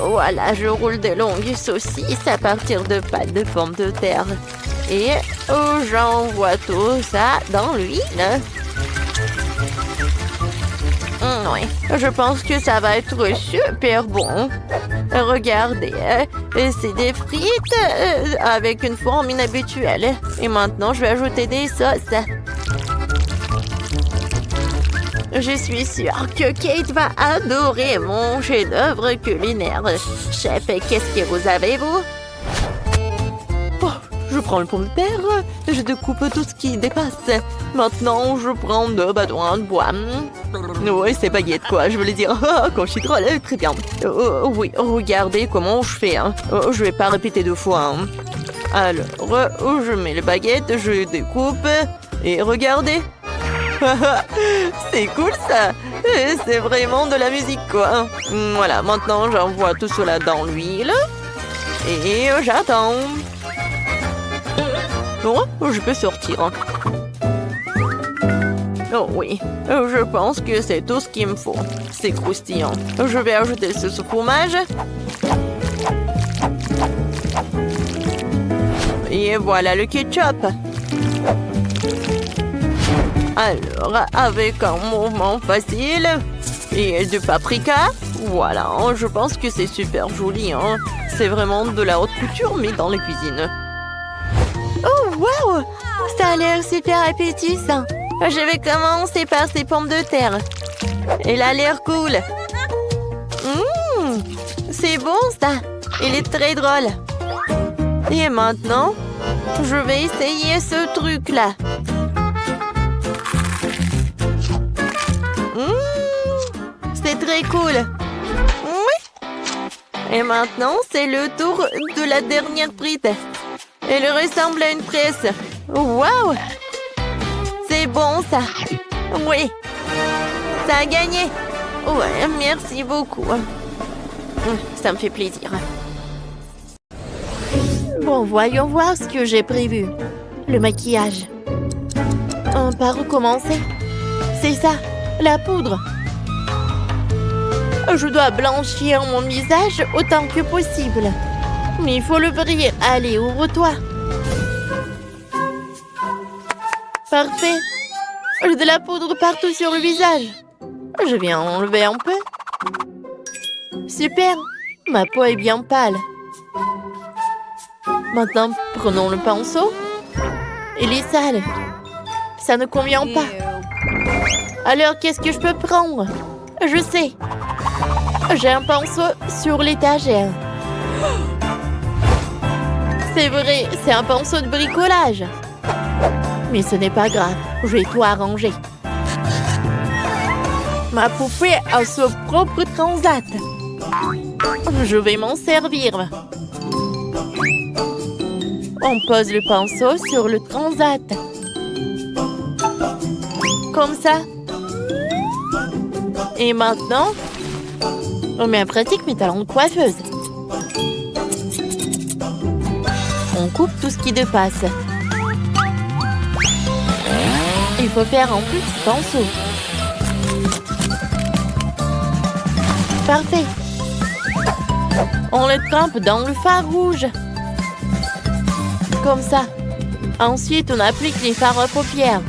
voilà, je roule de longues saucisses à partir de pâtes de pommes de terre. Et j'envoie tout ça dans l'huile. Oui, je pense que ça va être super bon. Regardez, c'est des frites avec une forme inhabituelle. Et maintenant, je vais ajouter des sauces. Je suis sûre que Kate va adorer mon chef-d'œuvre culinaire. Chef, qu'est-ce que vous avez, vous? Oh, je prends le pomme de terre, je découpe tout ce qui dépasse. Maintenant, je prends 2 bâtons de bois. Oui, c'est baguette, quoi, je voulais dire. Quand je suis drôle, très bien. Oui, regardez comment je fais. Je vais pas répéter 2 fois. Alors, je mets les baguettes, je découpe. Et regardez. C'est cool ça. C'est vraiment de la musique quoi. Voilà, maintenant j'envoie tout cela dans l'huile. Et j'attends. Oh, je peux sortir. Oh oui, je pense que c'est tout ce qu'il me faut. C'est croustillant. Je vais ajouter ce fromage. Et voilà le ketchup. Alors, avec un mouvement facile et du paprika, voilà, je pense que c'est super joli. C'est vraiment de la haute couture, mais dans la cuisine. Oh, waouh! Ça a l'air super appétissant. Je vais commencer par ces pommes de terre. Elle a l'air cool. C'est bon, ça. Il est très drôle. Et maintenant, je vais essayer ce truc-là. C'est très cool. Oui. Et maintenant, c'est le tour de la dernière frite. Elle ressemble à une presse. Waouh! C'est bon, ça. Oui. Ça a gagné. Ouais, merci beaucoup. Ça me fait plaisir. Bon, voyons voir ce que j'ai prévu. Le maquillage. On va recommencer. C'est ça, la poudre. Je dois blanchir mon visage autant que possible. Mais il faut l'ouvrir. Allez, ouvre-toi. Parfait. J'ai de la poudre partout sur le visage. Je vais en enlever un peu. Super. Ma peau est bien pâle. Maintenant, prenons le pinceau. Il est sale. Ça ne convient pas. Alors, qu'est-ce que je peux prendre? Je sais. J'ai un pinceau sur l'étagère. C'est vrai, c'est un pinceau de bricolage. Mais ce n'est pas grave, je vais tout arranger. Ma poupée a son propre transat. Je vais m'en servir. On pose le pinceau sur le transat. Comme ça. Et maintenant, on met en pratique mes talons de coiffeuse. On coupe tout ce qui dépasse. Il faut faire un petit pinceau. Parfait. On le trempe dans le fard rouge. Comme ça. Ensuite, on applique les fards à paupières.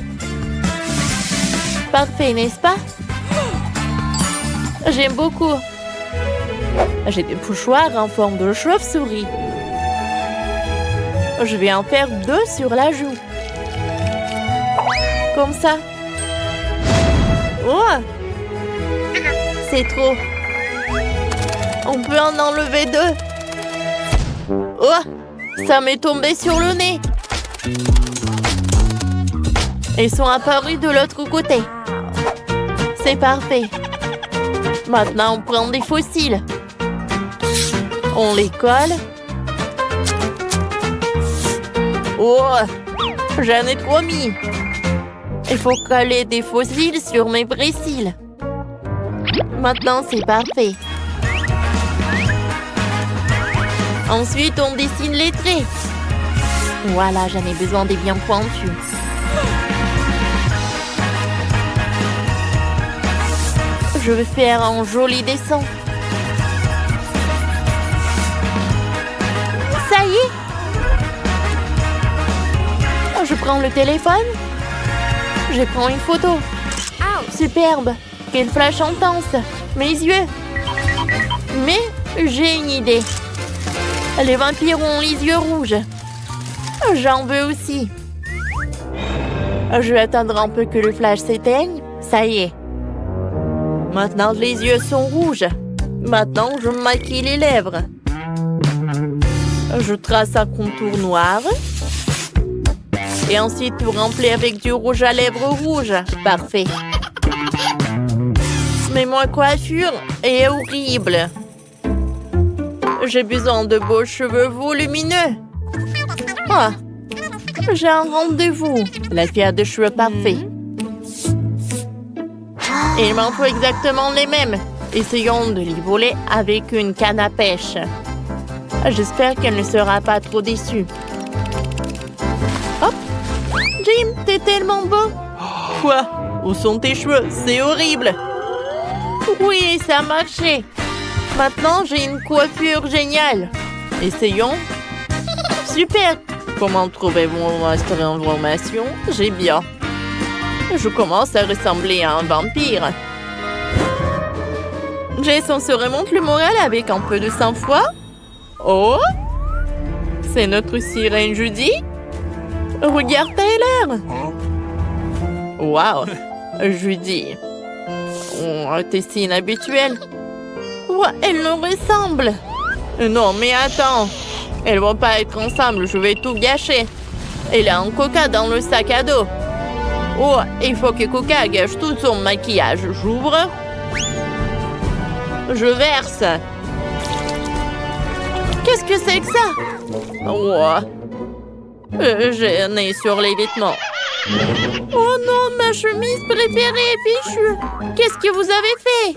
Parfait, n'est-ce pas? J'aime beaucoup. J'ai des pochoirs en forme de chauve-souris. Je vais en faire 2 sur la joue. Comme ça. Oh! C'est trop. On peut en enlever 2. Oh! Ça m'est tombé sur le nez. Ils sont apparus de l'autre côté. C'est parfait. Maintenant, on prend des fossiles. On les colle. Oh! J'en ai trop mis. Il faut coller des fossiles sur mes vrais cils. Maintenant, c'est parfait. Ensuite, on dessine les traits. Voilà, j'en ai besoin des bien pointus. Je vais faire un joli dessin. Ça y est. Je prends le téléphone. Je prends une photo. Superbe. Quel flash intense. Mes yeux. Mais j'ai une idée. Les vampires ont les yeux rouges. J'en veux aussi. Je vais attendre un peu que le flash s'éteigne. Ça y est. Maintenant, les yeux sont rouges. Maintenant, je maquille les lèvres. Je trace un contour noir. Et ensuite, tout remplir avec du rouge à lèvres rouge. Parfait. Mais ma coiffure est horrible. J'ai besoin de beaux cheveux volumineux. Ah, j'ai un rendez-vous. La fille a des cheveux parfaits. Il m'en faut exactement les mêmes. Essayons de les voler avec une canne à pêche. J'espère qu'elle ne sera pas trop déçue. Hop! Jim, t'es tellement beau! Quoi? Où sont tes cheveux? C'est horrible! Oui, ça a marché! Maintenant, j'ai une coiffure géniale. Essayons. Super! Comment trouvez-vous votre information? J'ai bien. Je commence à ressembler à un vampire. Jason se remonte le moral avec un peu de sang-froid. Oh! C'est notre sirène Judy. Regarde Tyler. Wow! Judy. Oh, tes signes habituels. Oh, elle nous ressemble. Non, mais attends. Elles vont pas être ensemble, je vais tout gâcher. Elle a un coca dans le sac à dos. Oh, il faut que Coca gâche tout son maquillage. J'ouvre. Je verse. Qu'est-ce que c'est que ça? Oh. J'ai un nez sur les vêtements. Oh non, ma chemise préférée est fichue. Qu'est-ce que vous avez fait?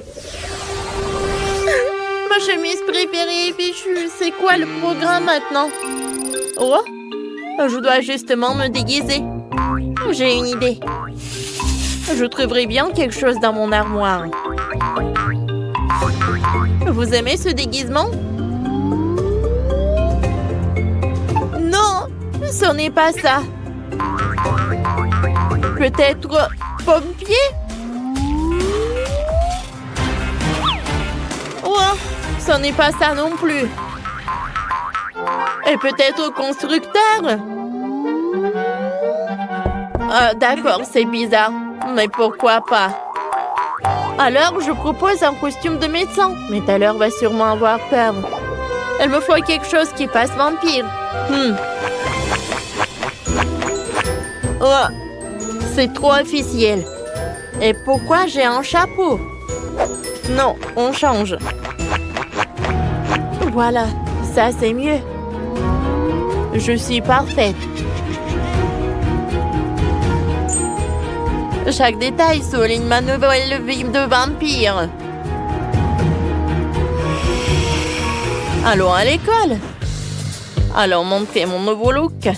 Ma chemise préférée est fichue. C'est quoi le programme maintenant? Oh, je dois justement me déguiser. J'ai une idée. Je trouverai bien quelque chose dans mon armoire. Vous aimez ce déguisement? Non, ce n'est pas ça. Peut-être pompier? Oh, ce n'est pas ça non plus. Et peut-être au constructeur. D'accord, c'est bizarre. Mais pourquoi pas? Alors, je propose un costume de médecin. Mais Tyler va sûrement avoir peur. Il me faut quelque chose qui fasse vampire. Oh, c'est trop officiel. Et pourquoi j'ai un chapeau? Non, on change. Voilà, ça c'est mieux. Je suis parfaite. Chaque détail souligne ma nouvelle vie de vampire. Allons à l'école. Allons montrer mon nouveau look.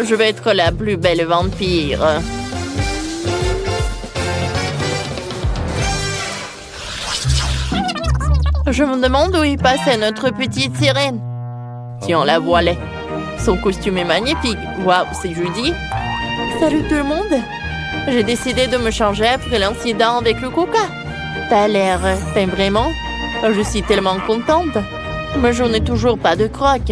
Je vais être la plus belle vampire. Je me demande où est passée notre petite sirène. Tiens, la voilà. Son costume est magnifique. Waouh, c'est Judy. Salut tout le monde. J'ai décidé de me changer après l'incident avec le coca. T'as l'air... T'aimes vraiment? Je suis tellement contente. Mais je n'ai toujours pas de croque.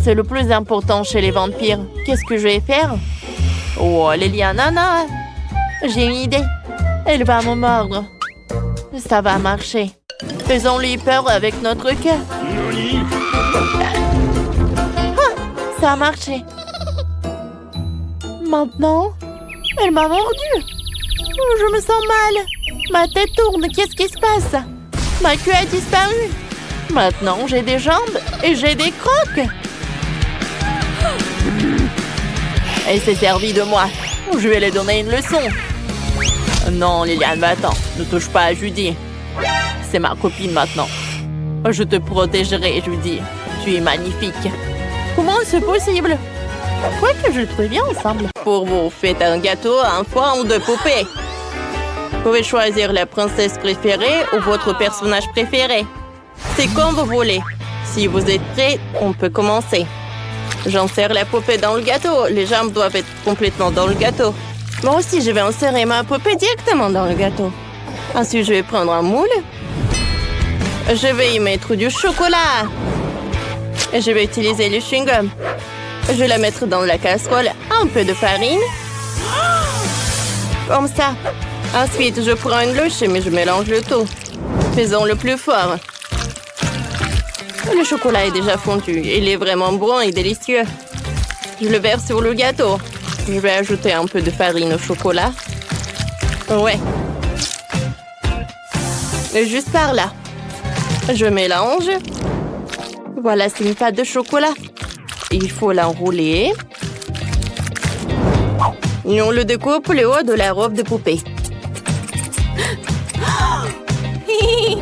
C'est le plus important chez les vampires. Qu'est-ce que je vais faire? Oh, Liliana, j'ai une idée. Elle va me mordre. Ça va marcher. Faisons-lui peur avec notre cœur. Ah, ça a marché. Maintenant, elle m'a mordu. Je me sens mal. Ma tête tourne. Qu'est-ce qui se passe? Ma queue a disparu. Maintenant, j'ai des jambes et j'ai des crocs. Elle s'est servie de moi. Je vais lui donner une leçon. Non, Liliane, va-t'en. Ne touche pas à Judy. C'est ma copine maintenant. Je te protégerai, Judy. Tu es magnifique. Comment c'est possible? Quoi que je le trouve bien ensemble. Pour vous, faites un gâteau, un foin ou de poupées. Vous pouvez choisir la princesse préférée ou votre personnage préféré. C'est comme vous voulez. Si vous êtes prêts, on peut commencer. J'insère la poupée dans le gâteau. Les jambes doivent être complètement dans le gâteau. Moi aussi, je vais insérer ma poupée directement dans le gâteau. Ensuite, je vais prendre un moule. Je vais y mettre du chocolat. Et je vais utiliser le chewing-gum. Je vais la mettre dans la casserole. Un peu de farine. Comme ça. Ensuite, je prends une louche, mais je mélange le tout. Faisons le plus fort. Le chocolat est déjà fondu. Il est vraiment bon et délicieux. Je le verse sur le gâteau. Je vais ajouter un peu de farine au chocolat. Ouais. Et juste par là. Je mélange. Voilà, c'est une pâte de chocolat. Il faut l'enrouler. Et on le découpe le haut de la robe de poupée.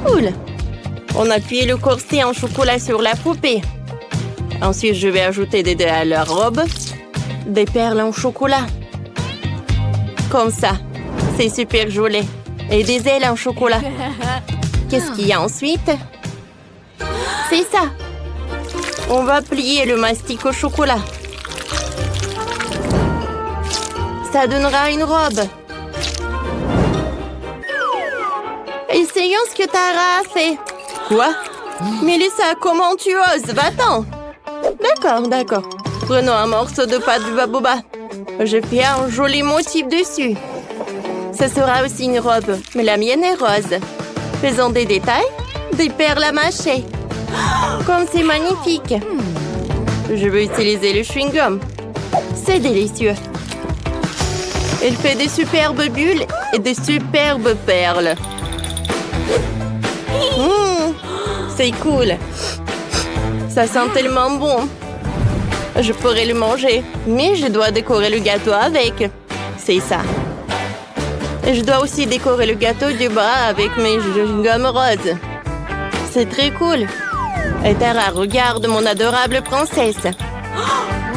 Cool. On appuie le corset en chocolat sur la poupée. Ensuite, je vais ajouter des dés à la robe. Des perles en chocolat. Comme ça. C'est super joli. Et des ailes en chocolat. Qu'est-ce qu'il y a ensuite? C'est ça. On va plier le mastic au chocolat. Ça donnera une robe. Essayons ce que Tara a fait. Quoi? Mélissa, comment tu oses? Va-t'en. D'accord. Prenons un morceau de pâte de baboba. Je fais un joli motif dessus. Ce sera aussi une robe, mais la mienne est rose. Faisons des détails, des perles à mâcher. Comme c'est magnifique. Je vais utiliser le chewing-gum. C'est délicieux. Il fait des superbes bulles et des superbes perles. C'est cool. Ça sent tellement bon. Je pourrais le manger, mais je dois décorer le gâteau avec. C'est ça. Et je dois aussi décorer le gâteau du bas avec mes chewing-gums roses. C'est très cool. Et Tara, regarde mon adorable princesse.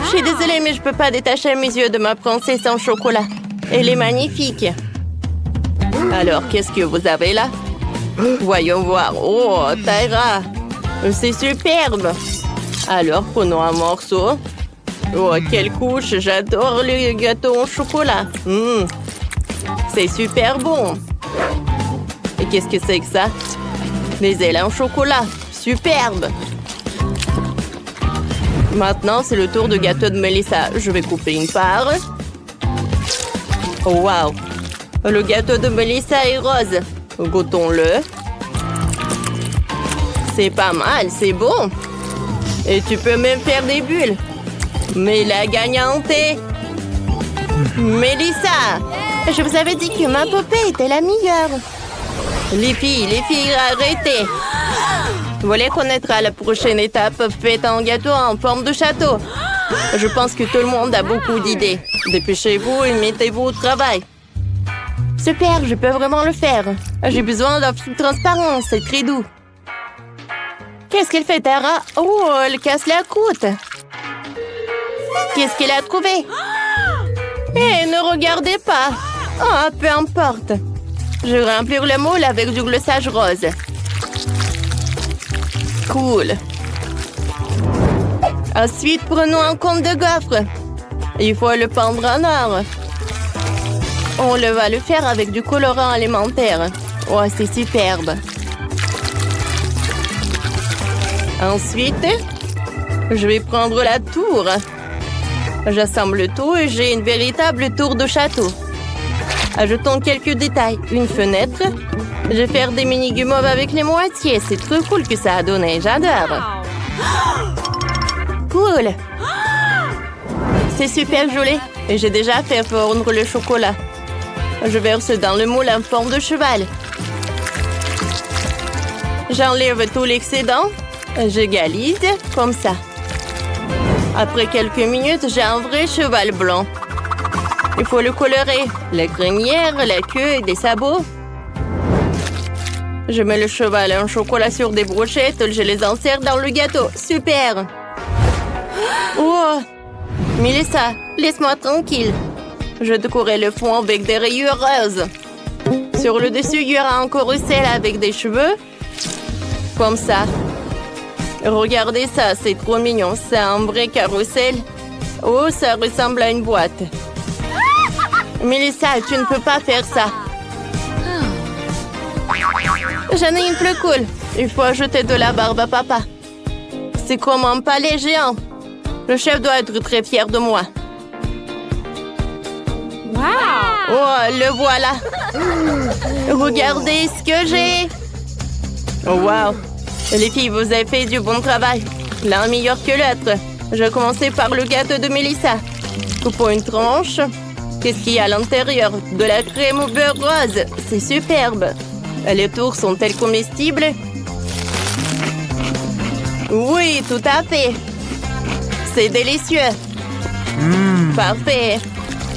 Je suis désolée, mais je peux pas détacher mes yeux de ma princesse en chocolat. Elle est magnifique. Alors, qu'est-ce que vous avez là? Voyons voir. Oh, Tara, c'est superbe. Alors, prenons un morceau. Oh, quelle couche. J'adore le gâteau en chocolat. C'est super bon. Et qu'est-ce que c'est que ça? Des ailes en chocolat. Superbe! Maintenant, c'est le tour du gâteau de Melissa. Je vais couper une part. Oh, wow! Le gâteau de Melissa est rose. Goûtons-le. C'est pas mal, c'est bon. Et tu peux même faire des bulles. Mais la gagnante est... Melissa! Je vous avais dit que ma poupée était la meilleure. Les filles, arrêtez. Vous voulez connaître la prochaine étape? Faites un gâteau en forme de château. Je pense que tout le monde a beaucoup d'idées. Dépêchez-vous et mettez-vous au travail. Super, je peux vraiment le faire. J'ai besoin d'un film transparent, c'est très doux. Qu'est-ce qu'elle fait, Tara? Oh, elle casse la croûte. Qu'est-ce qu'elle a trouvé? Eh, ne regardez pas. Oh, peu importe. Je vais remplir le moule avec du glossage rose. Cool. Ensuite, prenons un compte de gaufre. Il faut le pendre en or. On va le faire avec du colorant alimentaire. Oh, c'est superbe. Ensuite, je vais prendre la tour. J'assemble tout et j'ai une véritable tour de château. Ajoutons quelques détails. Une fenêtre. Je vais faire des mini guimauves avec les moitiés. C'est trop cool que ça a donné. J'adore. Cool. C'est super joli. Et j'ai déjà fait fondre le chocolat. Je verse dans le moule en forme de cheval. J'enlève tout l'excédent. J'égalise comme ça. Après quelques minutes, j'ai un vrai cheval blanc. Il faut le colorer. La crinière, la queue et des sabots. Je mets le cheval en chocolat sur des brochettes. Je les insère dans le gâteau. Super! Oh! Melissa, laisse-moi tranquille. Je décorerai le fond avec des rayures roses. Sur le dessus, il y aura un carrousel avec des cheveux. Comme ça. Regardez ça, c'est trop mignon. C'est un vrai carrousel. Oh, ça ressemble à une boîte. Melissa, tu ne peux pas faire ça. J'en ai une plus cool. Il faut ajouter de la barbe à papa. C'est comme un palais géant. Le chef doit être très fier de moi. Wow! Oh, le voilà. Regardez ce que j'ai. Oh, wow. Les filles, vous avez fait du bon travail. L'un meilleur que l'autre. Je vais commencer par le gâteau de Melissa. Coupons une tranche. Qu'est-ce qu'il y a à l'intérieur? De la crème au beurre rose. C'est superbe. Les tours sont-elles comestibles? Oui, tout à fait. C'est délicieux. Parfait.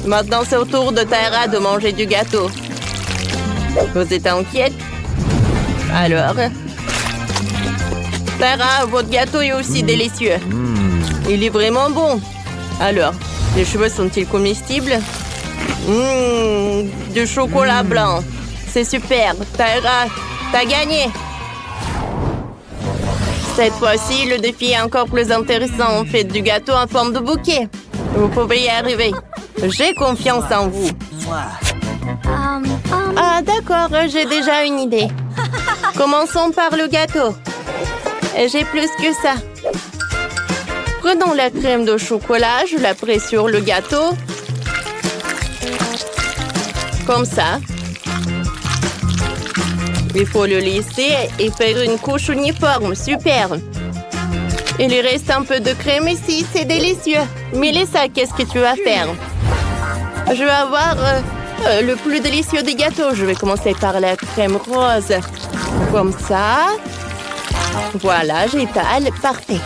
Maintenant, c'est au tour de Tara de manger du gâteau. Vous êtes inquiète? Alors? Tara, votre gâteau est aussi délicieux. Il est vraiment bon. Alors, les cheveux sont-ils comestibles? Du chocolat blanc. C'est super. Tara, t'as gagné. Cette fois-ci, le défi est encore plus intéressant. Faites du gâteau en forme de bouquet. Vous pouvez y arriver. J'ai confiance en vous. Ah, d'accord, j'ai déjà une idée. Commençons par le gâteau. J'ai plus que ça. Prenons la crème de chocolat, je la presse sur le gâteau. Comme ça. Il faut le lisser et faire une couche uniforme. Super. Il reste un peu de crème ici, c'est délicieux. Melissa, qu'est-ce que tu vas faire? Je vais avoir le plus délicieux des gâteaux. Je vais commencer par la crème rose. Comme ça. Voilà, j'étale. Parfait.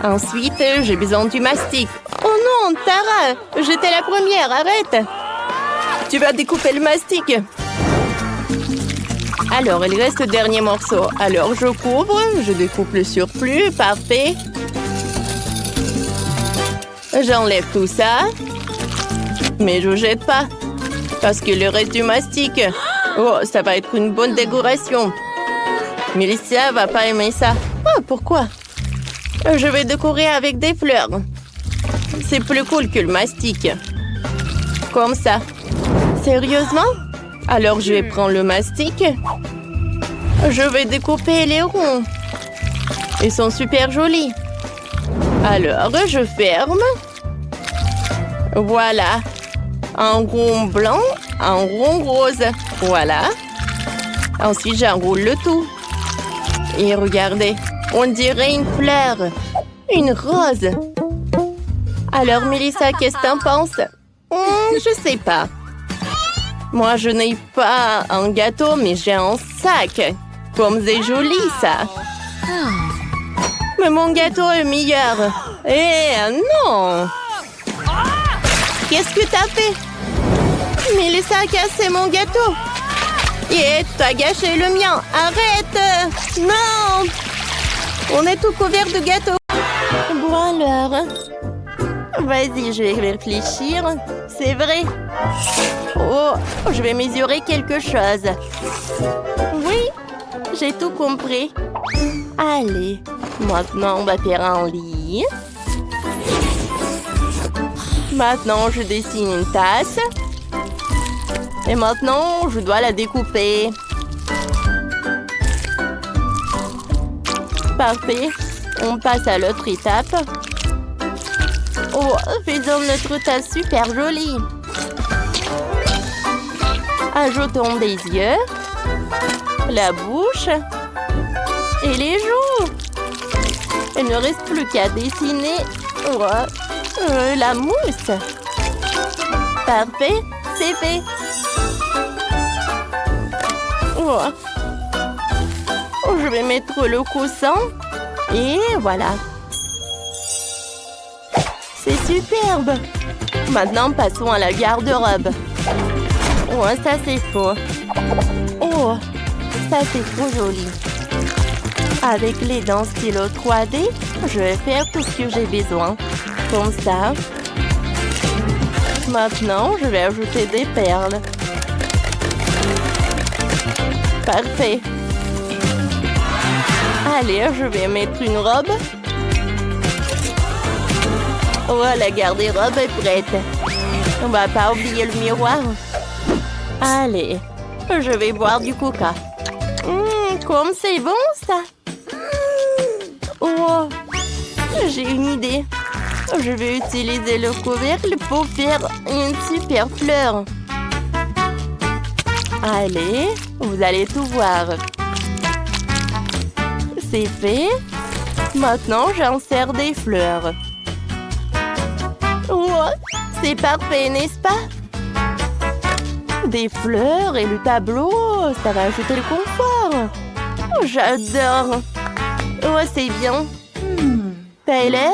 Ensuite, j'ai besoin du mastic. Oh non, Tara, j'étais la première, arrête. Tu vas découper le mastic. Alors, il reste le dernier morceau. Alors, je couvre, je découpe le surplus. Parfait. J'enlève tout ça. Mais je ne jette pas. Parce que le reste du mastic... Oh, ça va être une bonne décoration. Melissa va pas aimer ça. Oh, pourquoi? Je vais décorer avec des fleurs. C'est plus cool que le mastic. Comme ça. Sérieusement? Alors, je vais prendre le mastic. Je vais découper les ronds. Ils sont super jolis. Alors, je ferme. Voilà. Un rond blanc, un rond rose. Voilà. Ensuite, j'enroule le tout. Et regardez, on dirait une fleur. Une rose. Alors, Melissa, qu'est-ce que t'en penses? Je sais pas. Moi, je n'ai pas un gâteau, mais j'ai un sac. Comme c'est joli, ça. Mais mon gâteau est meilleur. Eh non! Qu'est-ce que t'as fait? Melissa a cassé mon gâteau. Et tu as gâché le mien. Arrête! Non! On est tout couvert de gâteaux. Bon alors. Vas-y, je vais réfléchir. C'est vrai. Oh, je vais mesurer quelque chose. Oui, j'ai tout compris. Allez, maintenant on va faire un lit. Maintenant, je dessine une tasse. Et maintenant, je dois la découper. Parfait. On passe à l'autre étape. Oh, faisons notre tasse super jolie. Ajoutons des yeux, la bouche et les joues. Il ne reste plus qu'à dessiner la mousse. Parfait, c'est fait. Je vais mettre le coussin et voilà. C'est superbe. Maintenant, passons à la garde-robe. Oh, ça c'est faux. Oh, ça c'est trop joli. Avec les dents stylo 3D, je vais faire tout ce que j'ai besoin. Comme ça. Maintenant, je vais ajouter des perles. Parfait. Allez, je vais mettre une robe. Oh, la garde-robe est prête. On va pas oublier le miroir. Allez, je vais boire du coca. Comme c'est bon, ça. Oh, j'ai une idée. Je vais utiliser le couvercle pour faire une super fleur. Allez, vous allez tout voir. C'est fait. Maintenant, j'insère des fleurs. Oh, c'est parfait, n'est-ce pas? Des fleurs et le tableau, ça va ajouter le confort. Oh, j'adore. Oh, c'est bien. Tyler?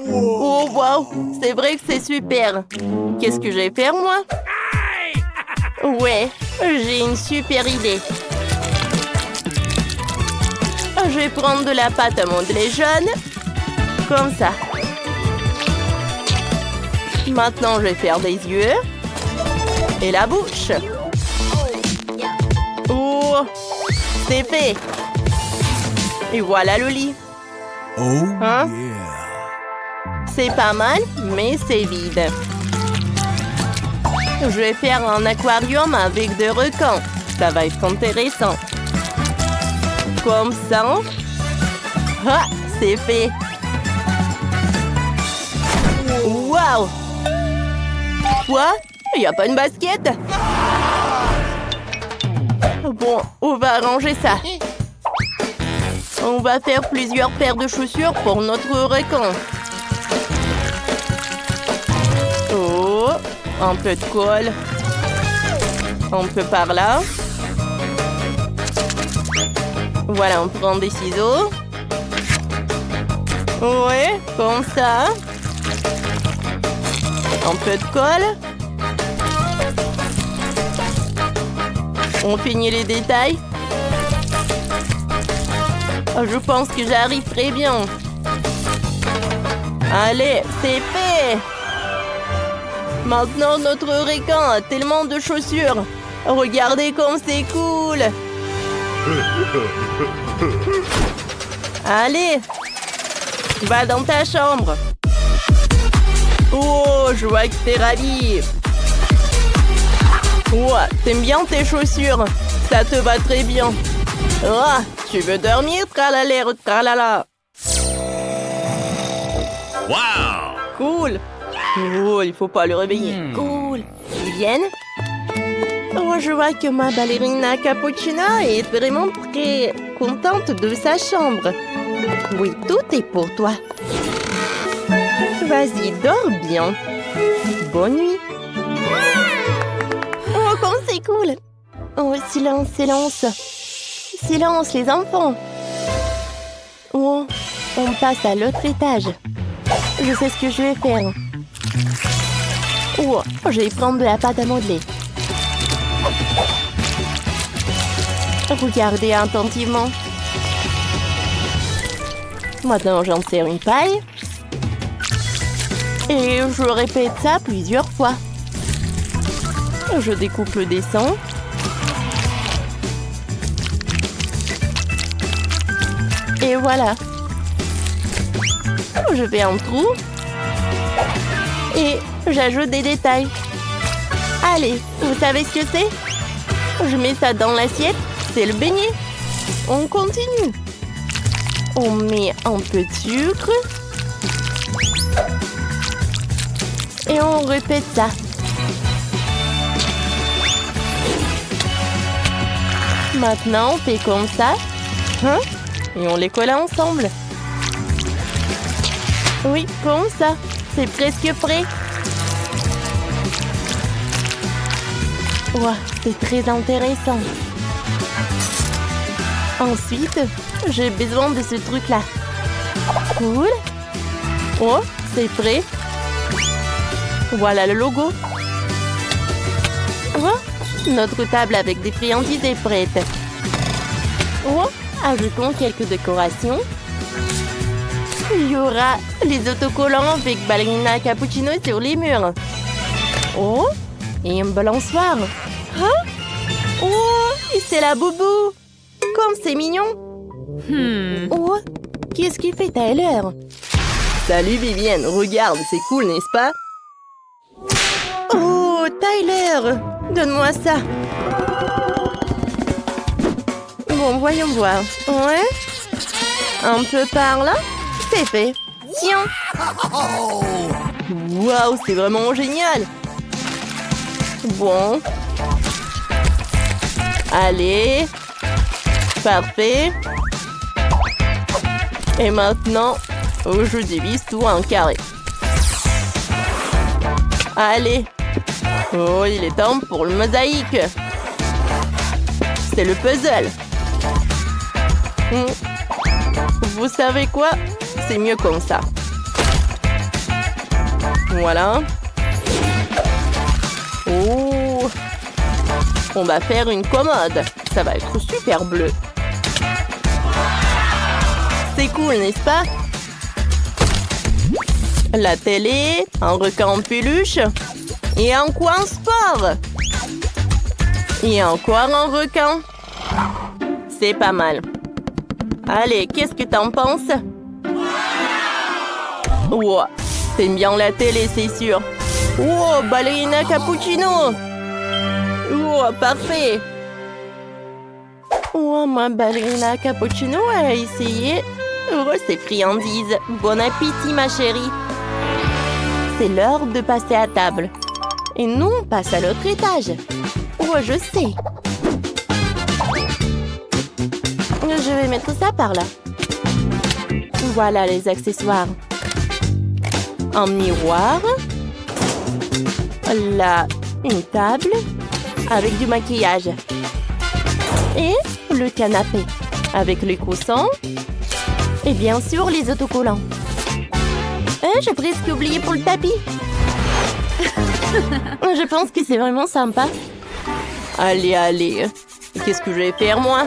Oh, wow, c'est vrai que c'est super. Qu'est-ce que je vais faire, moi? Ouais, j'ai une super idée. Je vais prendre de la pâte à modeler jaune. Comme ça. Maintenant, je vais faire des yeux. Et la bouche. Oh, c'est fait. Et voilà le lit. Hein? C'est pas mal, mais c'est vide. Je vais faire un aquarium avec des requins. Ça va être intéressant. Comme ça. Ah, c'est fait. Waouh! Quoi? Il n'y a pas une basket? Bon, on va arranger ça. On va faire plusieurs paires de chaussures pour notre requin. Oh, un peu de colle. Un peu par là. Voilà, on prend des ciseaux. Ouais, comme ça. Un peu de colle. On finit les détails. Je pense que j'arrive très bien. Allez, c'est fait. Maintenant, notre requin a tellement de chaussures. Regardez comme c'est cool. Allez, va dans ta chambre. Oh, je vois que t'es ravie. Ouais, t'aimes bien tes chaussures. Ça te va très bien. Oh, tu veux dormir, tralala, tralala. Wow! Cool. Oh, il faut pas le réveiller. Cool. Ils viennent. Oh, je vois que ma ballerina cappuccino est vraiment très contente de sa chambre. Oui, tout est pour toi. Vas-y, dors bien. Bonne nuit. Oh, comme c'est cool. Oh, silence, silence. Silence, les enfants. Oh, on passe à l'autre étage. Je sais ce que je vais faire. Oh, je vais prendre de la pâte à modeler. Regardez attentivement. Maintenant, j'en sers une paille. Et je répète ça plusieurs fois. Je découpe le dessin. Et voilà. Je fais un trou. Et j'ajoute des détails. Allez, vous savez ce que c'est? Je mets ça dans l'assiette. C'est le beignet. On continue. On met un peu de sucre. Et on répète ça. Maintenant, on fait comme ça. Hein? Et on les colle ensemble. Oui, comme ça. C'est presque prêt. Wow, c'est très intéressant. Ensuite, j'ai besoin de ce truc-là. Cool. Oh, c'est prêt. Voilà le logo. Oh, notre table avec des friandises est prête. Oh, ajoutons quelques décorations. Il y aura les autocollants avec ballerina cappuccino sur les murs. Oh, et un balançoire. Hein? Oh, et c'est la boubou. Comme c'est mignon. Oh, qu'est-ce qu'il fait Tyler? Salut Vivienne, regarde, c'est cool, n'est-ce pas? Oh, Tyler, donne-moi ça. Bon, voyons voir. Ouais? Un peu par là? C'est fait. Tiens. Waouh, c'est vraiment génial. Bon. Allez. Parfait. Et maintenant, je divise tout en carré. Allez. Oh, il est temps pour le mosaïque. C'est le puzzle. Vous savez quoi? C'est mieux comme ça. Voilà. Oh. On va faire une commode. Ça va être super bleu. C'est cool, n'est-ce pas? La télé, un requin en peluche et un coin sport. Et encore un requin. C'est pas mal. Allez, qu'est-ce que t'en penses? Wow, t'aimes bien la télé, c'est sûr. Wow, ballerina cappuccino. Wow, parfait. Wow, ma ballerina cappuccino a essayé. Oh, ces friandises. Bon appétit, ma chérie. C'est l'heure de passer à table. Et nous, on passe à l'autre étage. Oh, je sais. Je vais mettre ça par là. Voilà les accessoires. Un miroir. Là, une table avec du maquillage. Et le canapé avec les coussins. Et bien sûr, les autocollants. J'ai presque oublié pour le tapis. Je pense que c'est vraiment sympa. Allez, allez. Qu'est-ce que je vais faire, moi?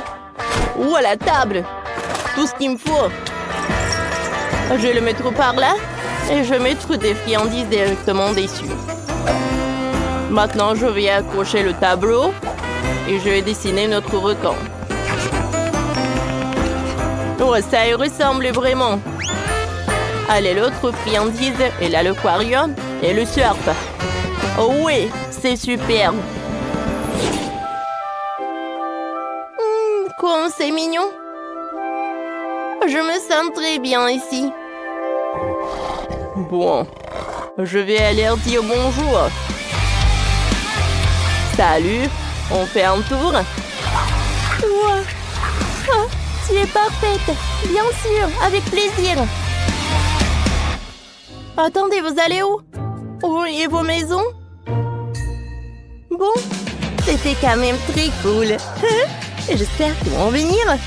Ou à la table. Tout ce qu'il me faut. Je vais le mettre par là. Et je vais mettre des friandises directement dessus. Maintenant, je vais accrocher le tableau. Et je vais dessiner notre requin. Oh, ça y ressemble vraiment. Allez, l'autre friandise. Et là, l'aquarium. Et le surf. Oh oui, c'est super. Comme c'est mignon. Je me sens très bien ici. Bon, je vais leur dire bonjour. Salut, on fait un tour? Wow. Oh, tu es parfaite. Bien sûr, avec plaisir. Attendez, vous allez où? Oh, et vos maisons? Bon, c'était quand même très cool. J'espère qu'ils vont venir.